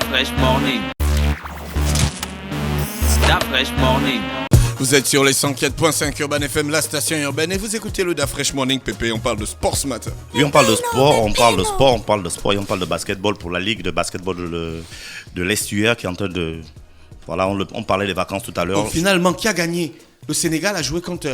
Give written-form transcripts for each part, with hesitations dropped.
Fresh Morning. Fresh Morning. Vous êtes sur les 104.5 Urban FM, la station urbaine, et vous écoutez le Fresh Morning, Pépé. On parle de sport ce matin. Oui, on parle de sport, et on parle de basketball pour la ligue de basketball de l'Estuaire qui est en train de... Voilà, on parlait des vacances tout à l'heure. Donc finalement, qui a gagné? Le Sénégal a joué contre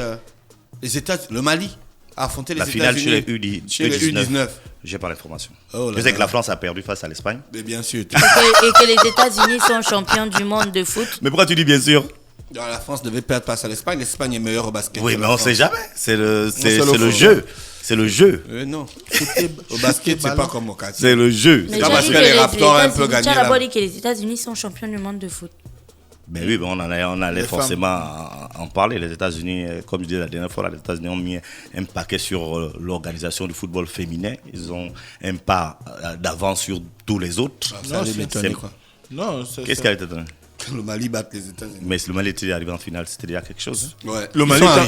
les États-Unis, le Mali a affronté les États-Unis. La finale chez les U19. J'ai pas l'information. Je sais que la France a perdu face à l'Espagne. Mais bien sûr. Et que les États-Unis sont champions du monde de foot. Mais pourquoi tu dis bien sûr? La France devait perdre face à l'Espagne. L'Espagne est meilleure au basket. Oui, mais on ne sait jamais. C'est le jeu. C'est le jeu. Non. Au basket, c'est pas comme au quartier. C'est le jeu. Mais c'est pas parce que les Raptors ont un peu gagné. Tu as d'abord dit que les États-Unis sont champions du monde de foot. Ben oui, on allait forcément en parler. Les États-Unis, comme je disais la dernière fois, les États-Unis ont mis un paquet sur l'organisation du football féminin. Ils ont un pas d'avance sur tous les autres. Ça allait m'étonner, quoi. Non, qu'est-ce qu'elle t'étonne? Le Mali bat les États-Unis. Mais le Mali était arrivé en finale, c'était déjà quelque chose. Ouais.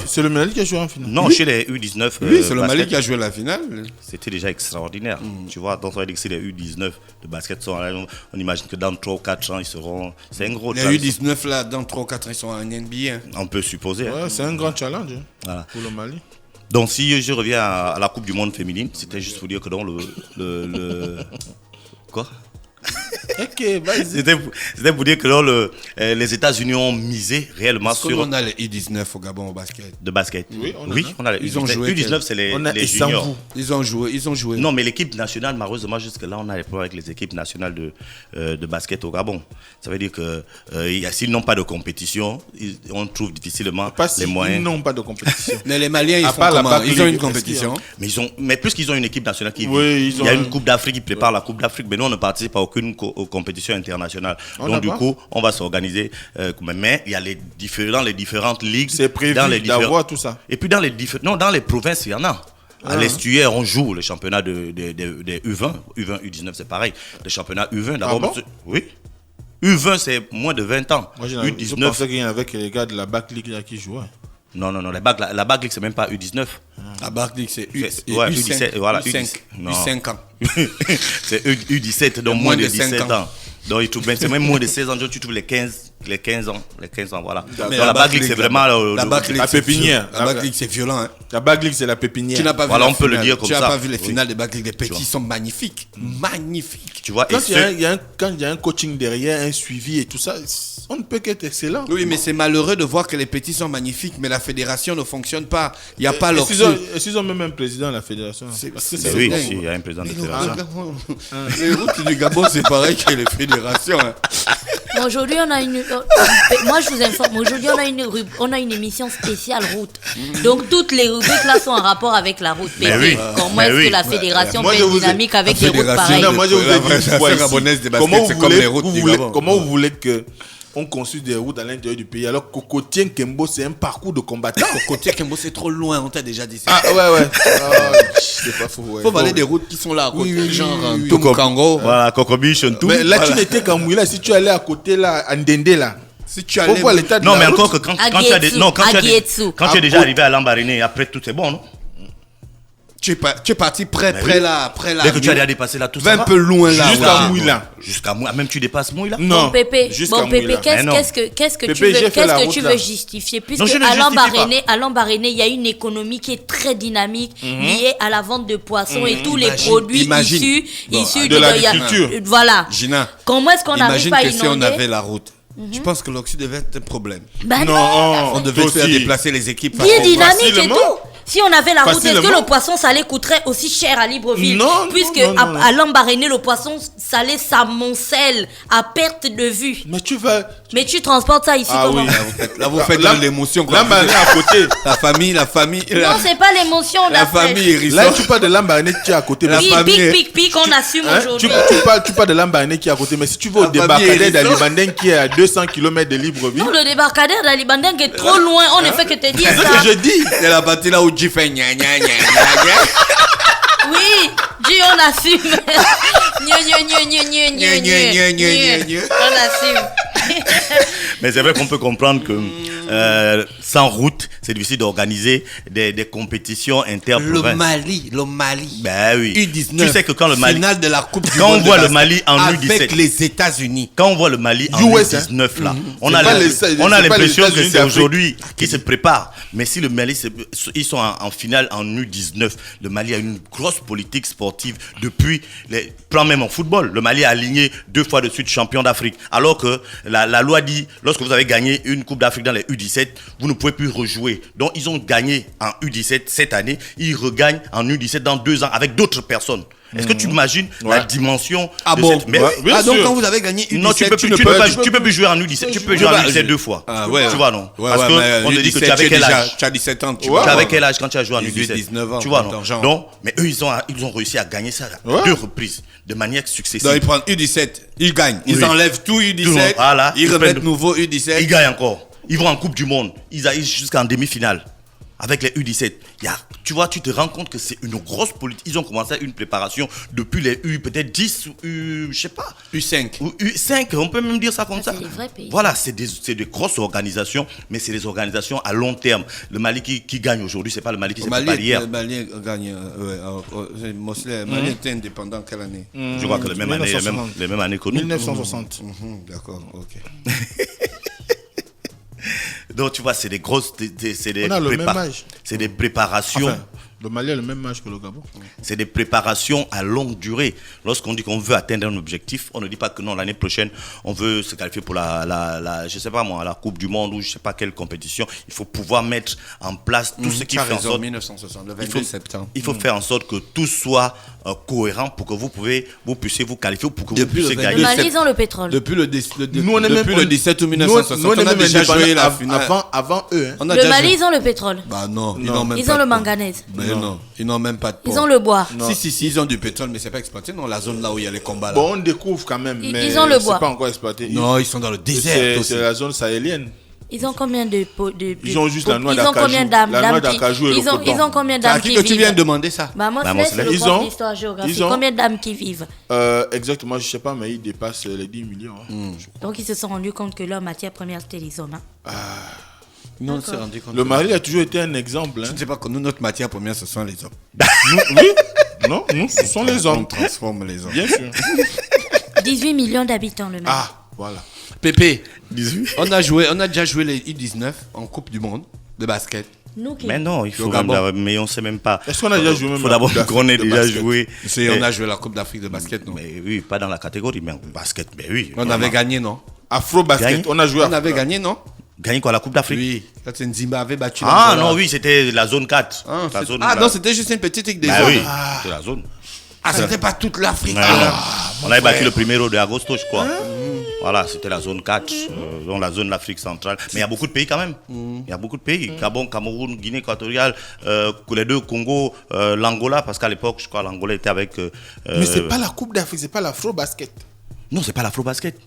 C'est le Mali qui a joué en finale. Non, chez les U19. Oui, c'est le Mali qui a joué la finale. C'était déjà extraordinaire. Tu vois, donc on va dire que c'est les U19 de basket sont là. On imagine que dans 3 ou 4 ans, ils seront. C'est un gros challenge. Les U19, là, dans 3 ou 4 ans, ils sont en NBA. On peut supposer. Ouais, c'est un grand challenge voilà. pour le Mali. Donc, si je reviens à la Coupe du Monde féminine, c'était juste pour dire que dans Quoi? Ok, vas-y. C'était pour dire que là, les États-Unis ont misé réellement sur. On a les U19 au Gabon au basket. De basket. Oui, on a les Ils ont joué. U19, c'est les juniors. Ils ont joué. Non, mais l'équipe nationale, malheureusement, jusque-là, on a des problèmes avec les équipes nationales de basket au Gabon. Ça veut dire que s'ils n'ont pas de compétition, on trouve difficilement les moyens. Ils n'ont pas de compétition. Mais les Maliens, ils font comment? Ils ont une compétition. Mais puisqu'ils ont une équipe nationale qui il y a une Coupe d'Afrique qui prépare la Coupe d'Afrique, mais nous, on ne participe à aucune compétition internationale. Donc, du coup, on va s'organiser. Mais il y a les différentes ligues. C'est prévu d'avoir tout ça. Et puis, dans les provinces, il y en a. À l'Estuaire, on joue le championnat des U20. U20, U19, c'est pareil. Le championnat U20, d'abord. Oui. U20, c'est moins de 20 ans. Moi, U19. Je pensais qu'il y avait les gars de la Bac League qui jouaient. Non, la Bac League, c'est même pas U19. La Bac League, c'est U17. Voilà, U5 ans. C'est U17, donc moins de 17 ans. Donc, c'est même moins de 16 ans, donc tu trouves les 15 ans, voilà. Mais la Bac League, c'est vraiment la pépinière. La Bac League, c'est violent. Hein. La Bac League, c'est la pépinière. Tu n'as pas vu on peut le dire comme ça. Tu n'as pas vu les finales des Bac League. Les petits sont magnifiques. Magnifiques. Tu vois, quand il y a un coaching derrière, un suivi et tout ça, on ne peut qu'être excellent. Oui, mais c'est malheureux de voir que les petits sont magnifiques, mais la fédération ne fonctionne pas. Il n'y a pas leur... S'ils ont même un président de la fédération. Oui, il y a un président de la fédération. Les routes du Gabon, c'est pareil que les fédérations. Aujourd'hui, on a une... Moi, je vous informe. Aujourd'hui, on a une émission spéciale route. Donc, toutes les rubriques là sont en rapport avec la route. Comment est-ce que la fédération peut être dynamique avec des routes pareilles? Moi, je vous ai dit une fois ici, comment vous voulez que on construit des routes à l'intérieur du pays alors Cocotien Kembo c'est un parcours de combattant. Cocotien Kembo c'est trop loin, on t'a déjà dit ça. Ah ouais. C'est pas faux. Faut parler des routes qui sont là à côté, genre Kango. Voilà, Kokobiche, tout. Mais là tu n'étais qu'en Mouila, si tu allais à côté là, à Ndende là. Si tu allais voir l'état de non, la mais route. encore que quand tu es déjà arrivé à Lambaréné, après tout c'est bon, non? Tu es parti près là. Dès que tu allais dépasser là, tout ça. Va un peu loin là. Jusqu'à Mouila. Jusqu'à Mouila. Même tu dépasses Mouila? Non. Bon, Pépé, qu'est-ce que tu veux justifier? Puisque à Lambaréné, il y a une économie qui est très dynamique, liée à la vente de poissons et tous les produits issus de l'agriculture. Voilà. Gina, comment est-ce qu'on n'arrive pas à inonder? Imagine que si on avait la route. Je pense que l'Oxy devait être un problème. Non. On devait faire déplacer les équipes. Bien dynamique et tout. Si on avait la route, est-ce que le poisson salé coûterait aussi cher à Libreville? Non. Puisque à Lambaréné, le poisson salé s'amoncelle à perte de vue. Mais tu transportes ça ici comment? Là, vous faites l'émotion. Lambaréné à côté. La famille. Non, c'est pas l'émotion. La famille hérissante. Là, tu parles de Lambaréné qui est à côté. Pic, on assume aujourd'hui. Tu parles de Lambaréné qui est à côté. Mais si tu vas au débarcadère d'Alibandeng qui est à 200 km de Libreville. Non, le débarcadère d'Alibandeng est trop loin. On ne fait que te dire ça. C'est ce que je dis. C'est la partie là où tu fais gna gna gna gna. Oui, Dieu, on assume. On assume. Mais c'est vrai qu'on peut comprendre que sans route, c'est difficile d'organiser des compétitions interprovinces. Le Mali. Ben oui. U19. Tu sais que quand le Mali, finale de la Coupe du quand Monde on voit de le Mali en avec U17, avec les États-Unis. quand on voit le Mali en US, U19 là, on C'est a pas l'impression les que c'est États-Unis aujourd'hui qu'ils se préparent. Mais si le Mali, ils sont en finale en U19, le Mali a une grosse politique sportive depuis les plans même en football. Le Mali a aligné 2 fois de suite champion d'Afrique. Alors que la loi dit, lorsque vous avez gagné une Coupe d'Afrique dans les U17, vous ne pouvez plus rejouer. Donc ils ont gagné en U17 cette année, ils regagnent en U17 dans 2 ans avec d'autres personnes. Est-ce que tu imagines la dimension de cette... Mais, donc quand vous avez gagné U17, non, tu peux plus jouer en U17. Tu peux jouer en U17 2 fois. Tu vois, non? Parce qu'on te dit que tu avais quel âge? Tu as 17 ans. Tu avais quel âge quand tu as joué en U17? 19 ans. Tu vois, non? Donc, mais eux, ils ont réussi à gagner ça à 2 reprises, de manière successive. Donc ils prennent U17, ils gagnent. Ils enlèvent tout U17, voilà, ils remettent nouveau U17. Ils gagnent encore. Ils vont en Coupe du Monde. Ils arrivent jusqu'en demi-finale. Avec les U17, tu vois, tu te rends compte que c'est une grosse politique. Ils ont commencé une préparation depuis les U, peut-être 10 ou je sais pas. U5. Ou U5, on peut même dire ça comme ça. C'est des vrais pays. Voilà, c'est des grosses organisations, mais c'est des organisations à long terme. Le Mali qui gagne aujourd'hui, c'est pas le Mali qui s'est préparé hier. Le Mali gagne. Le Mali était indépendant quelle année? Je crois que les mêmes années que nous. 1960. D'accord, ok. Donc tu vois, c'est des grosses, On a le même âge. C'est des préparations. Enfin, le Mali a le même âge que le Gabon. C'est des préparations à longue durée. Lorsqu'on dit qu'on veut atteindre un objectif, on ne dit pas que non, l'année prochaine, on veut se qualifier pour je sais pas moi, la Coupe du Monde ou je sais pas quelle compétition. Il faut pouvoir mettre en place tout ce qui fait en sorte. 1960, le 22 septembre. Il faut faire en sorte que tout soit cohérent pour que vous puissiez vous qualifier, pour que vous puissiez gagner. Le Mali, ils ont le pétrole. Depuis le 17 ou 1960, on a déjà joué la finale. Avant eux. Le Mali, ils ont le pétrole. Bah non, ils n'ont même pas. Ils ont le manganèse. Non, ils n'ont même pas de port. Ils ont le bois. Si, ils ont du pétrole, mais c'est pas exploité dans la zone là où il y a les combats. Là. Bon, on découvre quand même, mais ils ont le bois. c'est pas encore exploité. Non, ils sont dans le désert. C'est la zone sahélienne. Ils ont combien de Ils ont juste la noix d'acajou. Ils ont combien d'âmes? La noix d'acajou et le coton. Ils ont combien d'âmes qui vivent? À qui que tu viens de demander ça? Bah moi, c'est le prof d'histoire géographie. Combien d'âmes qui vivent? Exactement, je sais pas, mais ils dépassent les 10 millions. Donc ils se sont rendus compte que leur matière première, c'était les hommes. Non, on s'est rendu compte. Le Mali a toujours été un exemple. Je ne sais pas que nous, notre matière première, ce sont les hommes. Oui. Non, nous, ce sont les hommes. On transforme les hommes. Bien sûr. 18 millions d'habitants, le Mali. Ah, voilà. Pépé, 18. On a déjà joué les U19 en Coupe du Monde de basket. Mais non, il faut mais on ne sait même pas. Est-ce qu'on a déjà joué même? Il faut d'abord qu'on ait déjà joué. On a joué la Coupe d'Afrique de basket, non? Mais oui, pas dans la catégorie, mais en basket, mais oui. On avait gagné, non? Afro-basket, on a joué. On avait gagné, non? Gagné quoi, la Coupe d'Afrique? Oui, quand Nzimba avait battu. Ah non, oui, c'était la zone 4. Non, c'était juste une petite équipe des zones. Oui, c'était la zone. Ah, c'était pas toute l'Afrique. On avait battu le 1er de agosto, je crois. Voilà, c'était la zone 4, dans la zone de l'Afrique centrale. Mais il y a beaucoup de pays quand même. Il y a beaucoup de pays. Gabon, Cameroun, Guinée équatoriale, les deux Congo, l'Angola, parce qu'à l'époque, je crois, l'Angola était avec... Mais c'est pas la Coupe d'Afrique, c'est pas l'Afro-basket. Non, c'est pas l'Afro-basket.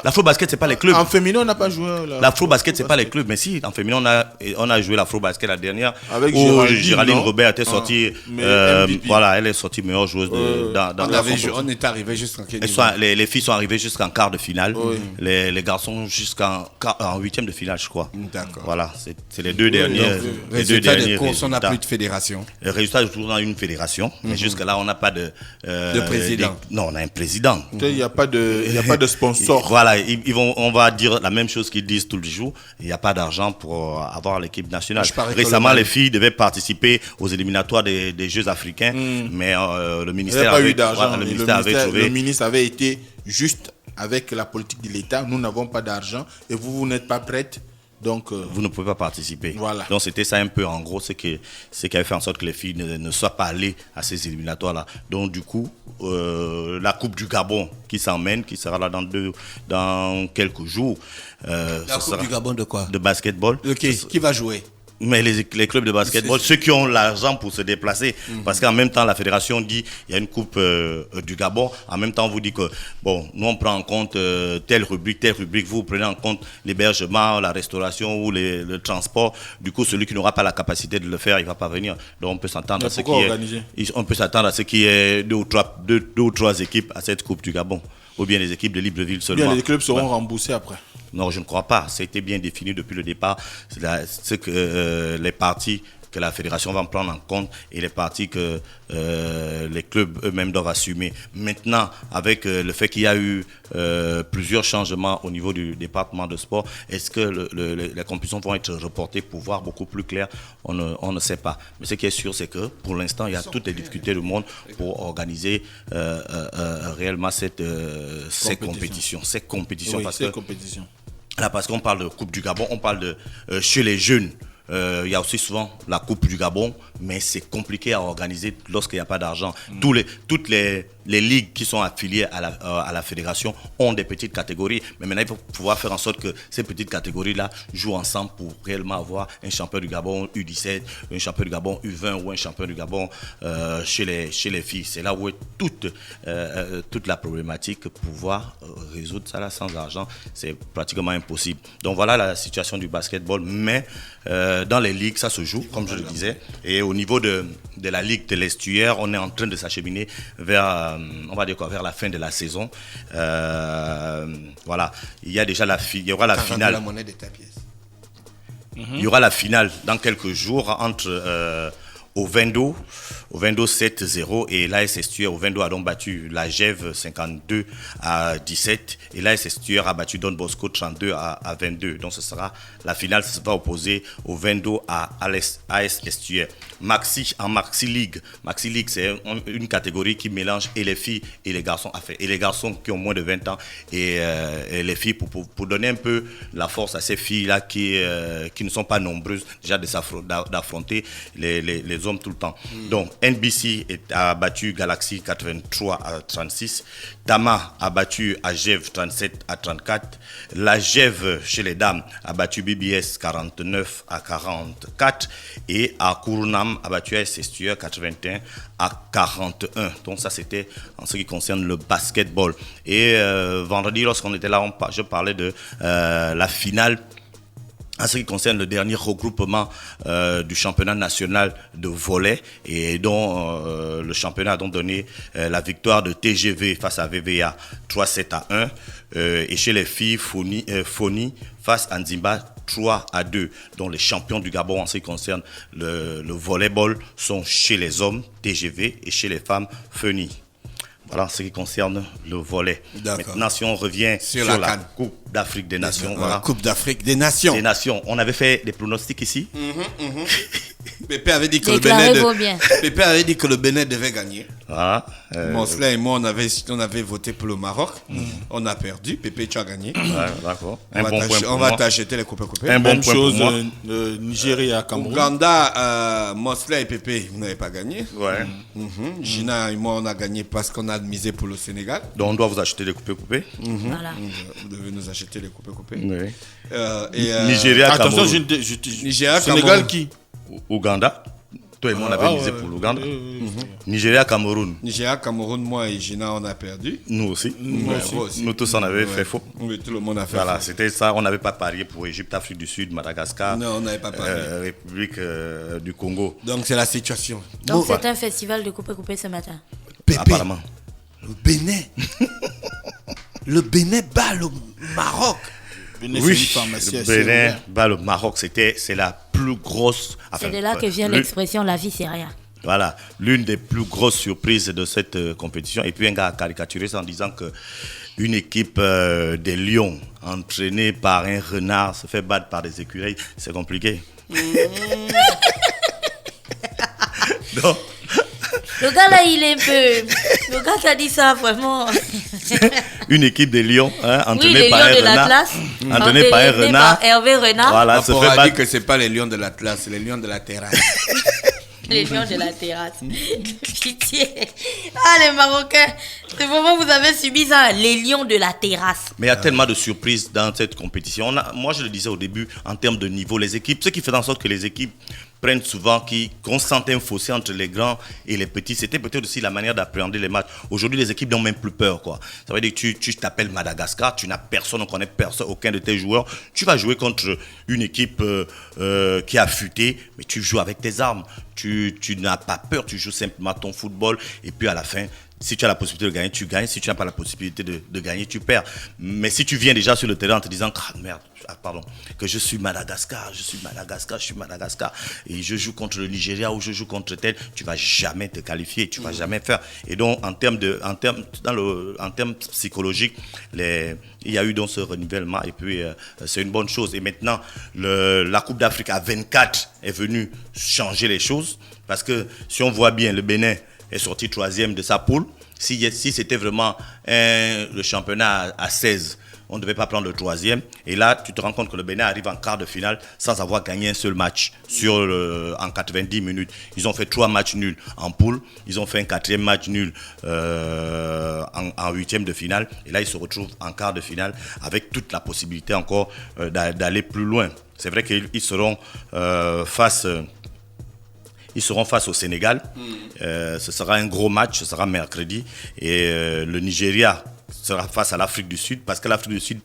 L'Afro-basket, c'est pas les clubs. En féminin, on n'a pas joué. L'Afro-basket, c'est pas les clubs. Mais si, en féminin, on a joué l'Afro-basket la dernière. Avec Géraldine Robert était sortie. Voilà, elle est sortie meilleure joueuse on est arrivé jusqu'en quel niveau? Les filles sont arrivées jusqu'en quart de finale. Les garçons jusqu'en huitième de finale, je crois. D'accord. Voilà, c'est les deux derniers. Résultat des courses, on n'a plus de fédération. Le résultat, on a une fédération. Mais jusque-là, on n'a pas de président. Non, on a un président. Il n'y a pas de sponsor. Voilà, on va dire la même chose qu'ils disent tous les jours. Il n'y a pas d'argent pour avoir l'équipe nationale. Récemment, les filles devaient participer aux éliminatoires des Jeux africains, mais le ministère avait eu d'argent. Le ministre avait été juste avec la politique de l'État. Nous n'avons pas d'argent et vous n'êtes pas prête. Donc, vous ne pouvez pas participer. Voilà. Donc c'était ça un peu en gros, ce qui avait fait en sorte que les filles ne soient pas allées à ces éliminatoires-là. Donc du coup, la Coupe du Gabon qui s'emmène, qui sera là dans quelques jours. La Coupe du Gabon de quoi? De basketball. Qui va jouer? Mais les clubs de basketball, ceux qui ont l'argent pour se déplacer, parce qu'en même temps, la fédération dit il y a une coupe du Gabon. En même temps, on vous dit que, bon, nous on prend en compte telle rubrique, vous prenez en compte l'hébergement, la restauration ou le transport. Du coup, celui qui n'aura pas la capacité de le faire, il ne va pas venir. Donc on peut s'attendre à ce qu'il y ait deux ou trois équipes à cette coupe du Gabon. ou bien les équipes de Libreville seulement. Bien, les clubs seront remboursés après. Non, je ne crois pas. C'était bien défini depuis le départ. C'est que les parties que la fédération va prendre en compte et les parties que les clubs eux-mêmes doivent assumer. Maintenant, avec le fait qu'il y a eu plusieurs changements au niveau du département de sport, est-ce que les compétitions vont être reportées pour voir beaucoup plus clair? On ne sait pas. Mais ce qui est sûr, c'est que pour l'instant, il y a toutes les difficultés du monde pour organiser réellement ces compétitions. Oui, ces compétitions. Là, parce qu'on parle de Coupe du Gabon, on parle de chez les jeunes. Il y a aussi souvent la Coupe du Gabon, mais c'est compliqué à organiser lorsqu'il n'y a pas d'argent. Toutes les ligues qui sont affiliées à la fédération ont des petites catégories, mais maintenant il faut pouvoir faire en sorte que ces petites catégories-là jouent ensemble pour réellement avoir un champion du Gabon U17, un champion du Gabon U20 ou un champion du Gabon chez les filles. C'est là où est toute la problématique. Pouvoir résoudre ça là sans argent, c'est pratiquement impossible. Donc voilà la situation du basketball, mais dans les ligues, ça se joue, comme je le disais. Et au niveau de la Ligue de l'Estuaire, on est en train de s'acheminer vers, on va dire quoi, vers la fin de la saison. Voilà, il y a déjà il y aura la finale. La monnaie de ta pièce. Il y aura la finale dans quelques jours entre Ovendo 7-0 et l'AS Estuaire. Ovendo a donc battu la GEV 52-17 et l'AS Estuaire a battu Don Bosco 32-22. Donc ce sera la finale, ça va opposer Ovendo à AS Estuaire. En Maxi League, c'est une catégorie qui mélange et les filles et les garçons, et les garçons qui ont moins de 20 ans et les filles pour donner un peu la force à ces filles-là qui ne sont pas nombreuses déjà d'affronter les hommes tout le temps. Donc NBC a battu Galaxy 83-36, Tama a battu AGEV 37-34, la GEV chez les dames a battu BBS 49-44 et à Kurunam a battu AS Estuaire 81-41. Donc ça c'était en ce qui concerne le basketball. Et vendredi lorsqu'on était là, je parlais de la finale en ce qui concerne le dernier regroupement du championnat national de volley et dont le championnat a donc donné la victoire de TGV face à VVA 3-7-1 et chez les filles Foni face à Nzimba 3-2. Donc les champions du Gabon en ce qui concerne le volleyball sont chez les hommes TGV et chez les femmes Foni. Voilà ce qui concerne le volley. Maintenant, si on revient sur la Coupe d'Afrique des Nations. Voilà. Coupe d'Afrique des Nations. On avait fait des pronostics ici. Pépé avait dit que le Bénin devait gagner. Voilà. Monsley et moi, on avait voté pour le Maroc. On a perdu. Pépé, tu as gagné. D'accord. On va t'acheter les coupes. Un bon point pour moi. Nigeria, Cameroun. Ouganda, Monsley et Pépé, vous n'avez pas gagné. Ouais. Gina et moi, on a gagné parce qu'on a misé pour le Sénégal. Donc on doit vous acheter des coupes. Voilà. Vous devez nous acheter les coupes. Oui. Nigeria, Cameroun. Nigeria, Sénégal qui? Ouganda. Toi et moi, on avait misé pour l'Ouganda. Nigeria, Cameroun. Nigeria, Cameroun, moi et Gina, on a perdu. Nous aussi. Nous tous, on avait fait faux. Oui, tout le monde a fait voilà, faux. c'était ça. On n'avait pas parié pour Égypte, Afrique du Sud, Madagascar. Non, on n'avait pas parié. République du Congo. Donc, c'est la situation. Donc, c'est un festival de coupé ce matin. Pépé, apparemment. Le Bénin. Le Bénin bat le Maroc. Oui, le Bénin bat le Maroc. C'est la plus grosse. C'est de là que vient l'expression la vie c'est rien. Voilà, l'une des plus grosses surprises de cette compétition. Et puis un gars a caricaturé ça en disant que une équipe des lions entraînée par un renard se fait battre par des écureuils. C'est compliqué. Donc, le gars là, il est un peu. Le gars qui a dit ça, vraiment. Une équipe de lions, entraînée oui, par un de renard. l'Atlas. Entraînée par un renard. Par Hervé Renard. Voilà, on a dit que c'est pas les lions de l'Atlas, c'est les lions de la terrasse. Les lions de la terrasse. Pitié. Ah, les Marocains. C'est vraiment vous avez subi ça, les lions de la terrasse. Mais il y a tellement de surprises dans cette compétition. Moi, je le disais au début, en termes de niveau, les équipes, ce qui fait en sorte que les équipes prennent souvent, qu'on sente un fossé entre les grands et les petits. C'était peut-être aussi la manière d'appréhender les matchs. Aujourd'hui, les équipes n'ont même plus peur, quoi. Ça veut dire que tu t'appelles Madagascar, tu n'as personne, on ne connaît personne, aucun de tes joueurs. Tu vas jouer contre une équipe qui est affûtée, mais tu joues avec tes armes. Tu n'as pas peur, tu joues simplement ton football et puis à la fin, Si tu as la possibilité de gagner, tu gagnes. Si tu n'as pas la possibilité de gagner, tu perds. Mais si tu viens déjà sur le terrain en te disant que je suis Madagascar, et je joue contre le Nigeria ou je joue contre tel, tu vas jamais te qualifier, tu vas jamais faire. Et donc en termes psychologiques, il y a eu donc ce renouvellement et puis c'est une bonne chose. Et maintenant, la Coupe d'Afrique à 24 est venue changer les choses parce que si on voit bien, le Bénin est sorti 3e de sa poule. Si c'était vraiment le championnat à 16, on ne devait pas prendre le 3e. Et là, tu te rends compte que le Bénin arrive en quart de finale sans avoir gagné un seul match en 90 minutes. Ils ont fait 3 matchs nuls en poule. Ils ont fait un 4e match nul en 8e de finale. Et là, ils se retrouvent en quart de finale avec toute la possibilité encore d'aller plus loin. C'est vrai qu'ils seront face au Sénégal. Ce sera un gros match, ce sera mercredi. Et le Nigeria sera face à l'Afrique du Sud parce que l'Afrique du Sud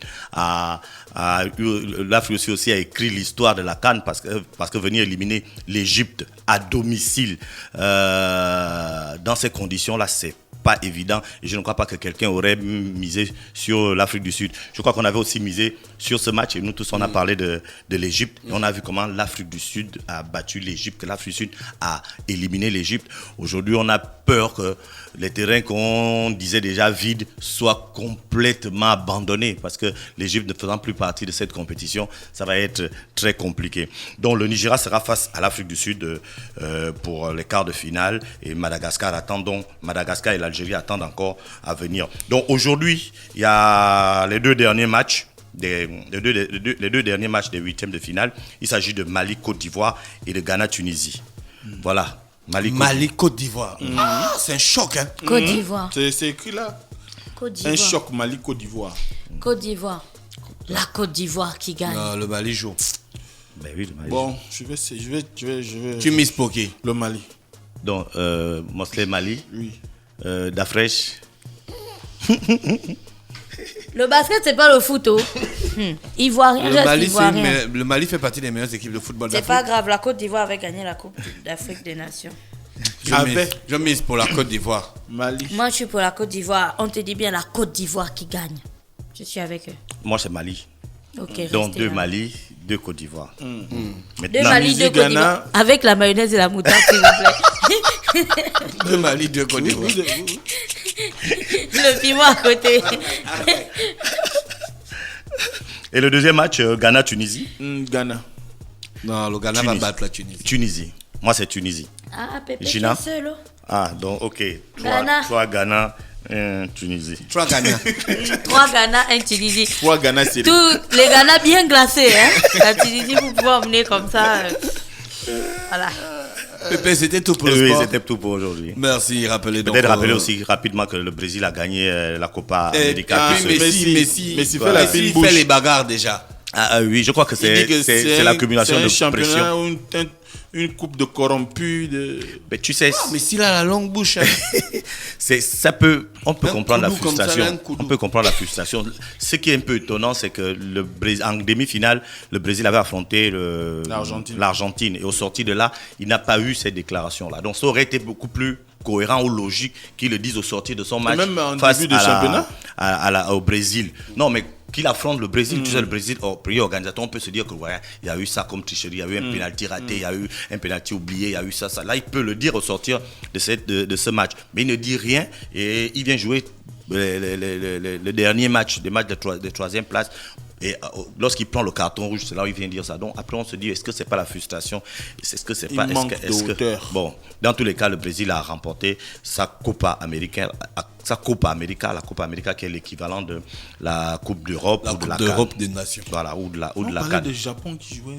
aussi a écrit l'histoire de la CAN parce que venir éliminer l'Égypte à domicile dans ces conditions-là, c'est pas évident. Et je ne crois pas que quelqu'un aurait misé sur l'Afrique du Sud. Je crois qu'on avait aussi misé sur ce match et nous tous on a parlé de l'Égypte. Et on a vu comment l'Afrique du Sud a battu l'Égypte, que l'Afrique du Sud a éliminé l'Égypte. Aujourd'hui, on a peur que les terrains qu'on disait déjà vides soient complètement abandonnés parce que l'Égypte ne faisant plus partie de cette compétition, ça va être très compliqué. Donc le Nigeria sera face à l'Afrique du Sud pour les quarts de finale et Madagascar et l'Algérie attendent encore à venir. Donc aujourd'hui, il y a les deux derniers matchs. Les deux derniers matchs des 8e de finale. Il s'agit de Mali-Côte d'Ivoire et de Ghana-Tunisie. Voilà. Mali-Côte d'Ivoire. C'est un choc, hein. Côte d'Ivoire. C'est écrit là. Côte d'Ivoire. Un choc Mali-Côte d'Ivoire. Côte d'Ivoire. La Côte d'Ivoire qui gagne. Non, le Mali joue. Ben oui, le Mali. Bon, je vais. Tu mises pour qui? Le Mali. Donc, Mosley Mali. Oui. Dafresh. Le basket, c'est pas le foot. Ivoirien, le Mali fait partie des meilleures équipes de football c'est d'Afrique. pas grave, la Côte d'Ivoire avait gagné la Coupe d'Afrique des Nations. Je mise pour la Côte d'Ivoire. Mali. Moi, je suis pour la Côte d'Ivoire. On te dit bien la Côte d'Ivoire qui gagne. Je suis avec eux. Moi, c'est Mali. Ok. Donc, 2 là. Mali, 2 Côte d'Ivoire. Deux Mali, 2 Côte d'Ivoire. Avec la mayonnaise et la moutarde, s'il vous plaît. 2 Mali, 2 Côte d'Ivoire. Le piment à côté. Et le deuxième match, Ghana-Tunisie. Ghana. Non, le Ghana va battre la Tunisie. Tunisie. Moi, c'est Tunisie. Ah, Pépé, tu Gina? es seul. Ah, donc, ok. Ghana. 3 Ghana, 1 Tunisie. 3 Ghana. 3 Ghana, 1 Tunisie. 3 Ghana, c'est Tous les Ghana bien glacés. Hein? La Tunisie, vous pouvez emmener comme ça. Voilà. Pépé, c'était tout pour le Oui, sport. c'était tout pour aujourd'hui. Merci, rappelez donc. Peut-être rappeler aussi rapidement que le Brésil a gagné la Copa América. Messi fait fait les bagarres déjà. Ah oui, je crois que c'est l'accumulation de pression. Une coupe de corrompus. Mais tu sais, Mais s'il a la longue bouche. Hein. on peut comprendre la coudou comme ça, frustration. un coudou. On peut comprendre la frustration. Ce qui est un peu étonnant, c'est que en demi-finale, le Brésil avait affronté l'Argentine. Et au sorti de là, il n'a pas eu cette déclaration-là. Donc ça aurait été beaucoup plus cohérent ou logique qu'il le dise au sortir de son match même en face début de championnat au Brésil. Non, mais qu'il affronte le Brésil, tu sais, le Brésil, pays organisateur, on peut se dire que voilà, il y a eu ça comme tricherie, il y a eu un pénalty raté, il y a eu un pénalty oublié, il y a eu ça. Là, il peut le dire au sortir de ce match. Mais il ne dit rien et il vient jouer le dernier match, des matchs de troisième place. Et lorsqu'il prend le carton rouge, c'est là où il vient dire ça. Donc après, on se dit, est-ce que c'est pas la frustration? Est-ce que c'est pas bon, dans tous les cas, le Brésil a remporté sa Copa América, la Copa América qui est l'équivalent de la Coupe d'Europe La ou de Coupe la d'Europe CAN. des Nations. Voilà, ou de la On CAN. parlait de Japon qui jouait.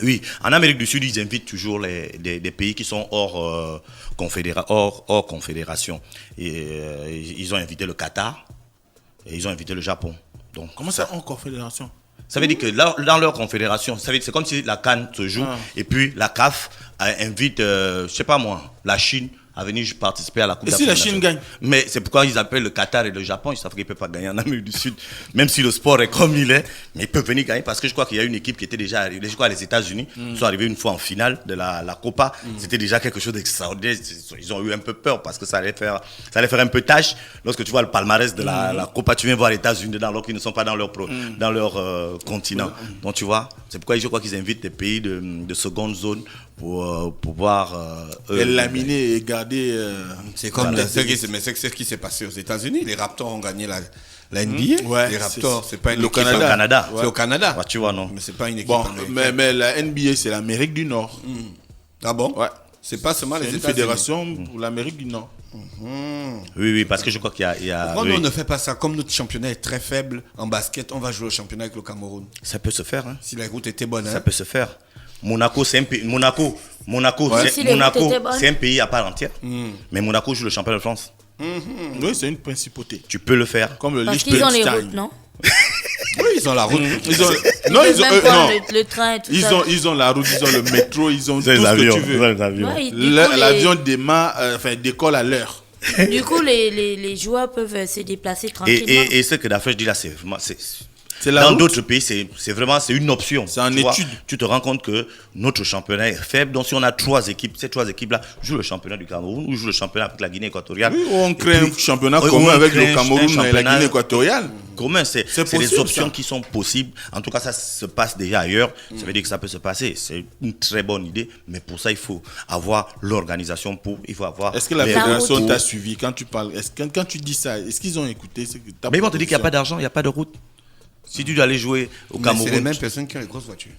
Oui, en Amérique du Sud, ils invitent toujours des pays qui sont hors confédération. Et ils ont invité le Qatar et ils ont invité le Japon. Donc, Comment ça en confédération? ça veut dire que dans leur confédération, c'est comme si la CAN se joue et puis la CAF invite, je sais pas moi, la Chine à venir participer à la Coupe Et d'Afrique. si la Chine gagne? Mais c'est pourquoi ils appellent le Qatar et le Japon. Ils savent qu'ils ne peuvent pas gagner en Amérique du Sud, même si le sport est comme il est. Mais ils peuvent venir gagner parce que je crois qu'il y a une équipe qui était déjà arrivée. Je crois les États-Unis sont arrivés une fois en finale de la Copa. C'était déjà quelque chose d'extraordinaire. Ils ont eu un peu peur parce que ça allait faire un peu tâche. Lorsque tu vois le palmarès de la Copa, tu viens voir les États-Unis dedans alors qu'ils ne sont pas dans leur continent. Donc tu vois, c'est pourquoi je crois qu'ils invitent des pays de seconde zone pour pouvoir laminer et garder. C'est comme ce qui s'est passé aux États-Unis. Les Raptors ont gagné la NBA. Ouais, les Raptors, c'est pas une le équipe Canada. C'est au Canada. Ouais, tu vois, non. Mais c'est pas une équipe Bon, américaine. mais la NBA, c'est l'Amérique du Nord. Ah bon? Ouais. C'est pas seulement les C'est une États-Unis. fédération pour l'Amérique du Nord. Oui, parce que je crois qu'il y a Pourquoi oui. nous, on ne fait pas ça? Comme notre championnat est très faible en basket, on va jouer au championnat avec le Cameroun. Ça peut se faire, hein. Si la route était bonne, Ça hein? peut se faire. Monaco, c'est un pays. Monaco, Si les routes étaient bonnes. c'est un pays à part entière. Mais Monaco joue le championnat de France. Oui, c'est une principauté. Tu peux le faire. Comme le Parce qu'ils ont les Liechtenstein. routes, non? Oui, ils ont la route. Ils ont, non, ils ont, Même pas non. le train et tout ça. Ils ont la route, ils ont le métro, ils ont tout Les ce avions, que tu veux. les avions. Ouais, du coup, L'avion démarre, décolle à l'heure. Du coup, les joueurs peuvent se déplacer tranquillement. Et ce que Dafresh dit là, c'est vraiment. C'est la Dans route. d'autres pays, c'est vraiment une option. C'est en Tu vois, étude. tu te rends compte que notre championnat est faible. Donc, si on a 3 équipes, ces 3 équipes-là jouent le championnat du Cameroun ou jouent le championnat avec la Guinée équatoriale. Oui, on crée un championnat Oui, commun on avec crée le un Cameroun et la championnat Guinée équatoriale. Commun, c'est des possible, options ça. qui sont possibles. En tout cas, ça se passe déjà ailleurs. Ça veut dire que ça peut se passer. C'est une très bonne idée. Mais pour ça, il faut avoir l'organisation il faut avoir. Est-ce que la les- fédération route. t'a suivi quand tu parles? Quand tu dis ça, est-ce qu'ils ont écouté? Mais ils vont te dire qu'il n'y a pas d'argent, il n'y a pas de route. Si tu dois aller jouer au Mais c'est les Cameroun. mêmes personnes qui ont les grosses voitures.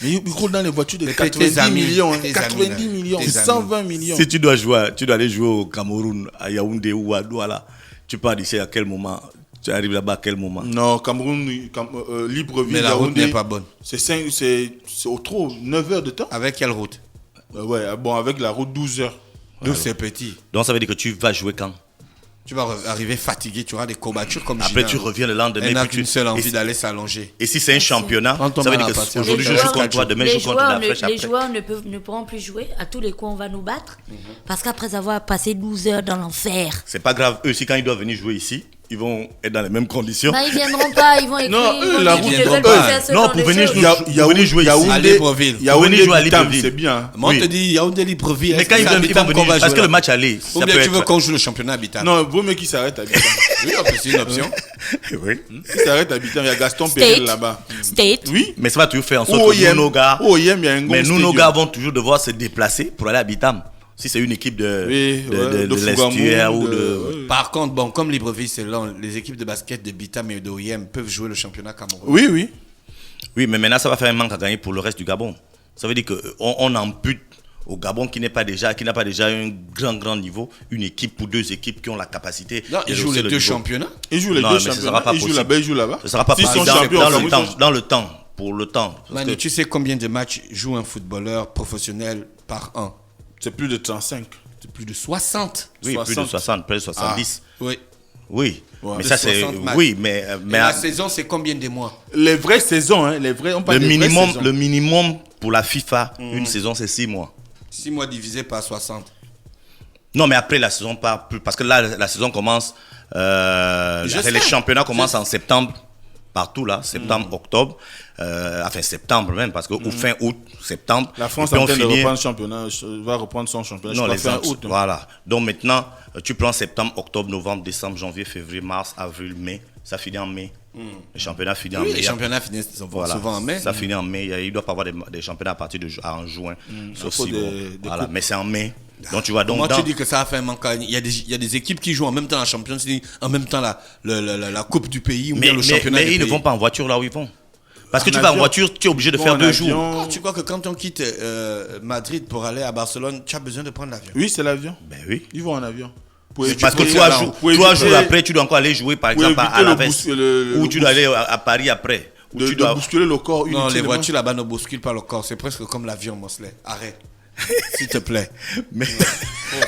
Mais ils roulent dans les voitures de tes 90 amis, millions, hein, tes 90 amis, là. millions, Tes amis. 120 millions. Si tu dois aller jouer au Cameroun, à Yaoundé ou à Douala, tu pars d'ici à quel moment? Tu arrives là-bas à quel moment? Non, Cameroun, Libreville, Mais la route Yaoundé, n'est pas bonne. c'est au trop 9 heures de temps. Avec quelle route? Ouais, bon, avec la route 12 heures. D'où c'est petit. Donc ça veut dire que tu vas jouer quand? Tu vas arriver fatigué, tu auras des courbatures comme Après, Gina. tu reviens le lendemain. Elle n'a puis tu- qu'une seule et envie si- d'aller s'allonger. Et si c'est un championnat, Quand on ça veut va dire à la partie, qu'aujourd'hui je les joue joueurs- contre toi, demain je Les joue contre la joueurs, fraîche les après. joueurs ne pourront plus jouer. À tous les coups, on va nous battre. Parce qu'après avoir passé 12 heures dans l'enfer, C'est pas grave, eux aussi quand ils doivent venir jouer ici, ils vont être dans les mêmes conditions. bah, ils viendront pas, ils vont écrire. Non, ils vont la dire route qu'ils viendront veulent pas. plus faire ce Non, genre pour de venir choses. jouer- Vous venez jouer ici. À Libreville. Venez jouer à Libreville. c'est bien. Moi, on Oui. te dit Yaoundé Libreville. Mais est-ce quand que ils c'est à vont Bitam qu'on venir, va parce jouer que le là? match aller, Ou ça bien peut tu veux être. qu'on joue le championnat habitant? Non, vaut mieux qu'ils s'arrêtent à Bitam. Oui, c'est une option. Oui. Ils s'arrêtent à Bitam, il y a Gaston State. Pérel là-bas. State. Oui. Mais ça va toujours faire en Ou sorte au que Yem, nous, nos gars, il y a un mais gros nous, nos stadium. gars vont toujours devoir se déplacer pour aller à Bitam. Si c'est une équipe Oui, de Fougamou, l'estuaire ou de. oui. Par contre, bon, comme Libreville, c'est long, les équipes de basket de Bitam et de OIM peuvent jouer le championnat Cameroun. Oui, oui. Oui, mais maintenant ça va faire un manque à gagner pour le reste du Gabon. Ça veut dire qu'on ampute au Gabon qui n'a pas déjà un grand niveau, une équipe ou 2 équipes qui ont la capacité. Non, ils de jouent hausser les le 2 niveau. championnats. Ils jouent les Non, deux mais ce sera championnats. pas Ils jouent possible. là-bas, ils jouent là-bas. Ce sera pas S'ils sont possible champions, dans le temps, pour le temps. Parce Manu, que- tu sais combien de matchs joue un footballeur professionnel par an? c'est plus de 35. C'est plus de 60. Oui, plus de 60. 60, près de 70. Oui. Oui, Ouais. mais De ça c'est 60 matchs. oui, mais Et la saison, c'est combien de mois? Les vraies saisons, hein, on parle des vraies saisons. le minimum pour la FIFA, une saison c'est 6 mois. 6 mois divisé par 60. Non, mais après la saison pas plus parce que là la saison commence les championnats commencent en septembre partout là, septembre, octobre, enfin septembre même parce que au fin août, septembre, La France et puis est en on train de finit- reprendre le championnat, va reprendre son championnat. Non, je les crois fin autres, août. hein. voilà. Donc maintenant, tu prends septembre, octobre, novembre, décembre, janvier, février, mars, avril, mai. Ça finit en mai. Le championnat finit en Oui, mai. les championnats finissent Voilà. souvent en mai. Ça finit en mai. Il doit pas avoir des championnats à partir en juin. Sauf faut si, des- bon, des voilà. coupes. Mais c'est en mai. Donc tu vois, donc Comment dans- tu dis que ça a fait un manque à gagner? Il y a des équipes qui jouent en même temps la Champions League, en même temps la Coupe du pays ou bien le championnat mais du ils ne pays. vont pas en voiture là où ils vont. Parce que En tu vas en avion. voiture, tu es obligé de Ils faire vont en 2 avion. jours. Ah, tu crois que quand on quitte Madrid pour aller à Barcelone, tu as besoin de prendre l'avion? Oui, c'est l'avion. Ben oui. Ils vont en avion. Parce que éviter- 3 jours après, tu dois encore aller jouer par pour exemple à éviter le Alaves. boost- le Ou tu dois aller à Paris après. Ou de tu dois. bousculer le corps Non, les inutilement. voitures là-bas ne bousculent pas le corps. C'est presque comme l'avion, Mosley. Arrête. S'il te plaît. Mais-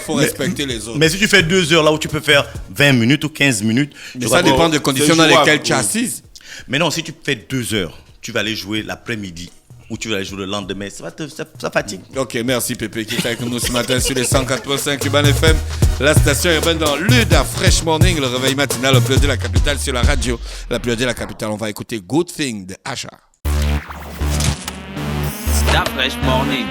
Faut respecter les autres. Mais si tu fais 2 heures là où tu peux faire 20 minutes ou 15 minutes. Mais tu ça vas- dépend des conditions dans jouable, lesquelles tu es oui. assise. Mais non, si tu fais 2 heures, tu vas aller jouer l'après-midi où tu vas aller jouer le lendemain. Ça fatigue. Ok, merci Pépé qui est avec nous ce matin sur les 104.5 Urban FM, la station urbaine dans Luda Fresh Morning, le réveil matinal au plus de la capitale sur la radio. La plus de la capitale, on va écouter Good Thing de Asha. Da Fresh Morning.